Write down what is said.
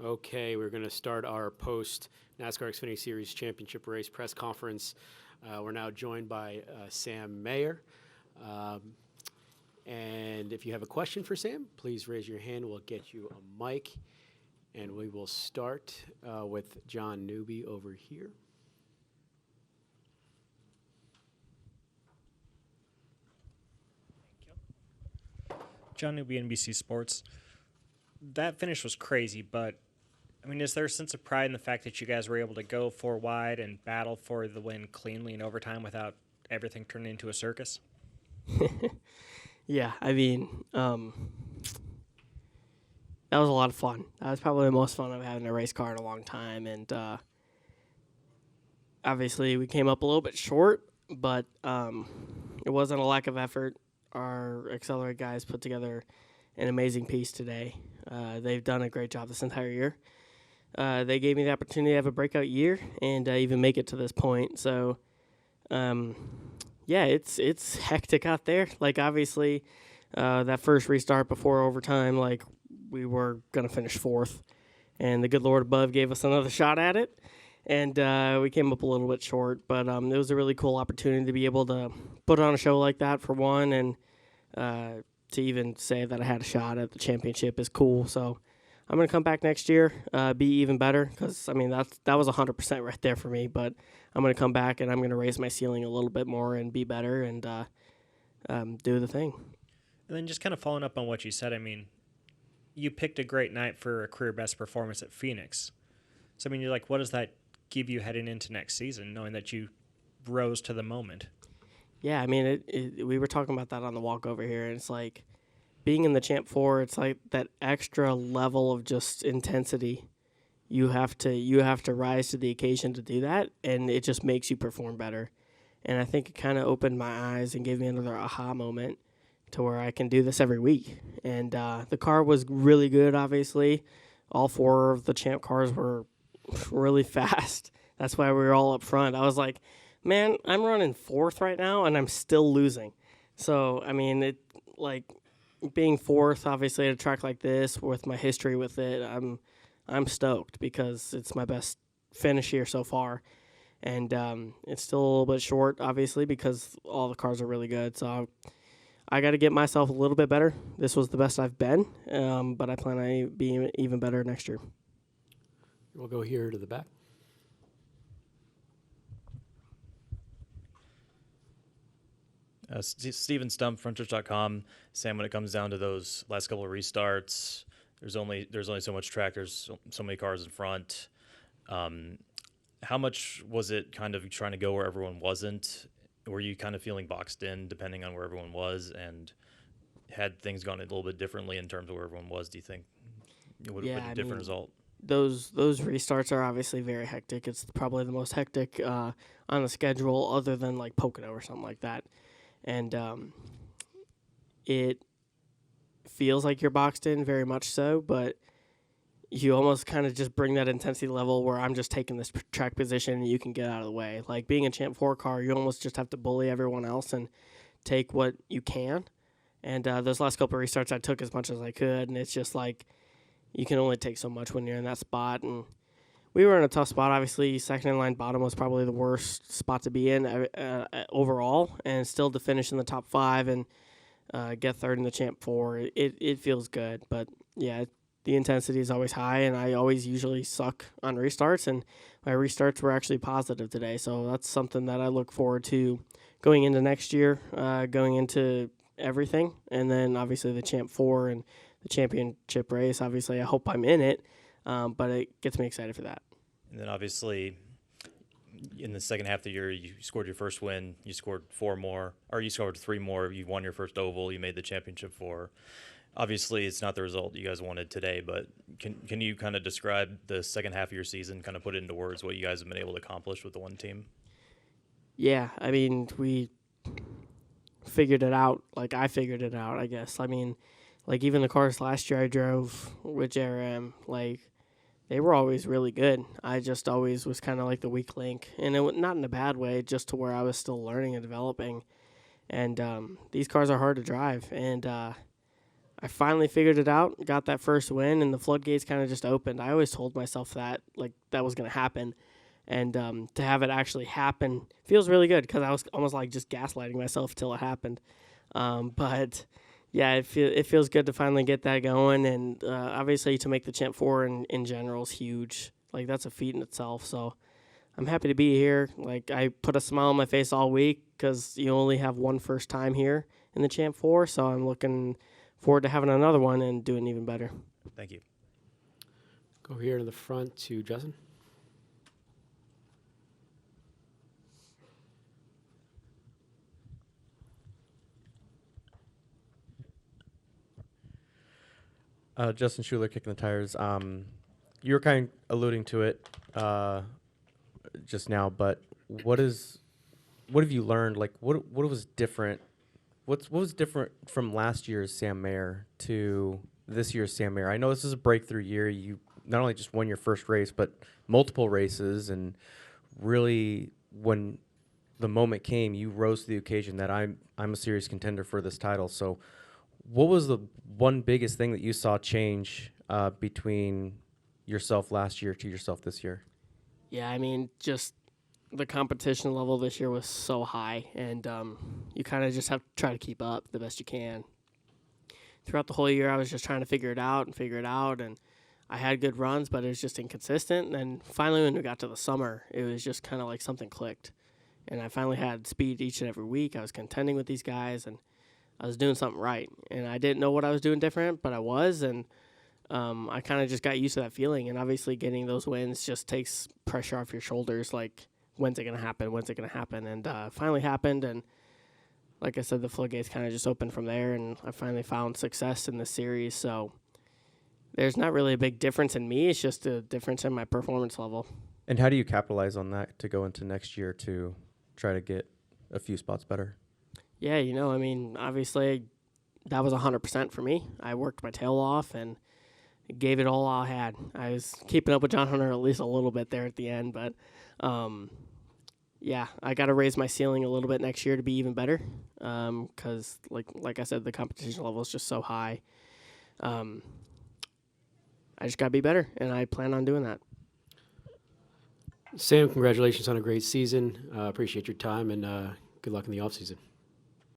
Okay, we're going to start our post-NASCAR Xfinity Series Championship Race press conference. We're now joined by Sam Mayer. And if you have a question for Sam, please raise your hand. We'll get you a mic. And we will start with John Newby over here. John Newby, NBC Sports. That finish was crazy, but I mean, is there a sense of pride in the fact that you guys were able to go four wide and battle for the win cleanly in overtime without everything turning into a circus? Yeah, I mean, that was a lot of fun. That was probably the most fun I've had in a race car in a long time, and obviously we came up a little bit short, but it wasn't a lack of effort. Our Accelerate guys put together an amazing piece today. They've done a great job this entire year. They gave me the opportunity to have a breakout year and even make it to this point. So, yeah, it's hectic out there. Like, obviously, that first restart before overtime, like, we were going to finish fourth. And the good Lord above gave us another shot at it. And we came up a little bit short. But it was a really cool opportunity to be able to put on a show like that, for one. And to even say that I had a shot at the championship is cool. So I'm going to come back next year, be even better, because, I mean, that was 100% right there for me. But I'm going to come back, and I'm going to raise my ceiling a little bit more and be better and do the thing. And then just kind of following up on what you said, I mean, you picked a great night for a career best performance at Phoenix. So, I mean, you're like, what does that give you heading into next season, knowing that you rose to the moment? Yeah, I mean, we were talking about that on the walk over here, and it's like being in the Champ 4, it's like that extra level of just intensity. You have to rise to the occasion to do that, and it just makes you perform better. And I think it kind of opened my eyes and gave me another aha moment to where I can do this every week. And the car was really good, obviously. All four of the Champ cars were really fast. That's why we were all up front. I was like, man, I'm running fourth right now, and I'm still losing. So, I mean, it like being fourth, obviously, at a track like this with my history with it, I'm stoked because it's my best finish here so far. And it's still a little bit short, obviously, because all the cars are really good. So I got to get myself a little bit better. This was the best I've been, but I plan on being even better next year. We'll go here to the back. Steven Stump, fronters.com. Sam, when it comes down to those last couple of restarts, there's only so much track. There's so many cars in front. How much was it kind of trying to go where everyone wasn't? Were you kind of feeling boxed in depending on where everyone was? And had things gone a little bit differently in terms of where everyone was, do you think it would have been a different result? Those restarts are obviously very hectic. It's probably the most hectic on the schedule other than like Pocono or something like that. And it feels like you're boxed in, very much so, but you almost kind of just bring that intensity level where I'm just taking this track position and you can get out of the way. Like being a Champ 4 car, you almost just have to bully everyone else and take what you can. And those last couple of restarts, I took as much as I could, and it's just like you can only take so much when you're in that spot. And we were in a tough spot, obviously. Second in line bottom was probably the worst spot to be in overall, and still to finish in the top 5 and get third in the Champ 4. It feels good. But, yeah, the intensity is always high, and I always usually suck on restarts, and my restarts were actually positive today. So that's something that I look forward to going into next year, going into everything, and then obviously the Champ 4 and the championship race. Obviously, I hope I'm in it. But it gets me excited for that. And then obviously in the second half of the year, you scored your first win. You scored 4 more, or you scored 3 more. You won your first oval. You made the championship 4. Obviously, it's not the result you guys wanted today, but can you kind of describe the second half of your season, kind of put it into words what you guys have been able to accomplish with the one team? Yeah, I mean, we figured it out. Like, I figured it out, I guess. I mean, like, even the cars last year I drove with JRM, like, they were always really good. I just always was kind of like the weak link. And it not in a bad way, just to where I was still learning and developing. And these cars are hard to drive. And I finally figured it out, got that first win, and the floodgates kind of just opened. I always told myself that, like, that was going to happen. And to have it actually happen feels really good because I was almost like just gaslighting myself till it happened. But yeah, it feels good to finally get that going. And obviously to make the Champ 4 in general is huge. Like, that's a feat in itself. So I'm happy to be here. Like, I put a smile on my face all week because you only have one first time here in the Champ 4. So I'm looking forward to having another one and doing even better. Thank you. Go here to the front to Justin. Justin Schuler kicking the tires. You were kind of alluding to it just now, but what have you learned? Like, what was different? What was different from last year's Sam Mayer to this year's Sam Mayer? I know this is a breakthrough year. You not only just won your first race, but multiple races, and really, when the moment came, you rose to the occasion that I'm a serious contender for this title. So, what was the one biggest thing that you saw change between yourself last year to yourself this year? Yeah, I mean, just the competition level this year was so high, and you kind of just have to try to keep up the best you can. Throughout the whole year, I was just trying to figure it out, and I had good runs, but it was just inconsistent. And then finally, when we got to the summer, it was just kind of like something clicked, and I finally had speed each and every week. I was contending with these guys, and I was doing something right, and I didn't know what I was doing different, but I was, and I kind of just got used to that feeling. And obviously, getting those wins just takes pressure off your shoulders. Like, when's it gonna happen? When's it gonna happen? And finally happened. And like I said, the floodgates kind of just opened from there, and I finally found success in the series. So there's not really a big difference in me. It's just a difference in my performance level. And how do you capitalize on that to go into next year to try to get a few spots better? Yeah, I mean, obviously that was 100% for me. I worked my tail off and gave it all I had. I was keeping up with John Hunter at least a little bit there at the end, but yeah, I got to raise my ceiling a little bit next year to be even better because, like I said, the competition level is just so high. I just got to be better, and I plan on doing that. Sam, congratulations on a great season. Appreciate your time, and good luck in the offseason.